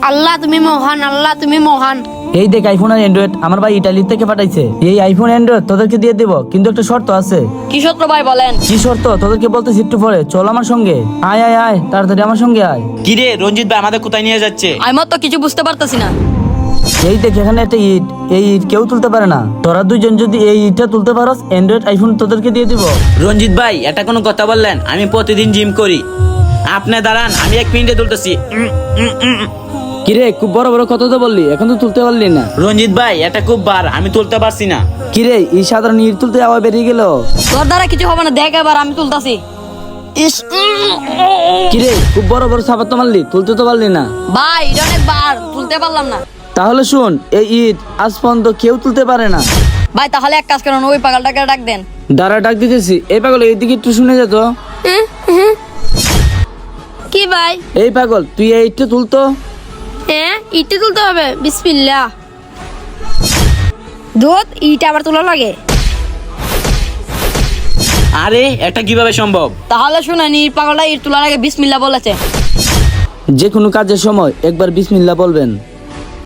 আল্লাহ তুমি মহান, আল্লাহ তুমি মহান। এই দেখ আইফোন আর অ্যান্ড্রয়েড আমার ভাই ইটালি থেকে পাঠাইছে। এই আইফোন অ্যান্ড্রয়েড তোদেরকে দিয়ে দেবো, কিন্তু একটা শর্ত আছে। কি সত্য ভাই বলেন? কি শর্ত? তোদেরকে বলতেছি একটু পরে, চল আমার সঙ্গে। আয় আয় আয়, তাড়াতাড়ি আমার সঙ্গে আয়। কি রে রঞ্জিত ভাই আমাদের কোথায় নিয়ে যাচ্ছে? আমি তো কিছু বুঝতে পারতাছি না। এই দেখ এখানে একটা ইট, এই ইট কেউ তুলতে পারে না। তোরা দুইজন যদি এই ইটটা তুলতে পারস, অ্যান্ড্রয়েড আইফোন তোদেরকে দিয়ে দিব। রঞ্জিত ভাই এটা কোনো কথা বললেন? আমি প্রতিদিন জিম করি। আপনি দাঁড়ান, আমি 1 মিনিটে তুলতেছি। কিরে খুব বড় বড় কথা তো বললি, এখন তো তুলতে পারলি না। রঞ্জিত ভাই এটা খুব বার, আমি তুলতে পারছি না। কিরে এই সাধারণ ইট তুলতে আবার বেরিয়ে গেল। তোর দ্বারা কিছু হবে না, দেখ এবার আমি তুলতাছি। ইস কিরে খুব বড় বড় সাপাত তো মারলি, তুলতে তো পারলি না। ভাই এটা অনেক বার, তুলতে পারলাম না। তাহলে শুন, এই ইট আজ পর্যন্ত কেউ তুলতে পারে না। ভাই তাহলে এক কাজ করুন, ওই পাগলটাকে ডাক দেন। দাঁড়া ডাক দিতেছি। এই পাগল এইদিকে একটু শুনে যেত। কি ভাই? এই পাগল তুই এই ইটটা তুলতো। হ্যাঁ ইটে তুলতে হবে, বিসমিল্লাহ। দুধ ইট আবার তোলা লাগে? আরে এটা কিভাবে সম্ভব? তাহলে শুনেন, ইট পাগলটা ইট তোলার আগে বিসমিল্লাহ বলেছে। যে কোনো কাজের সময় একবার বিসমিল্লাহ বলবেন।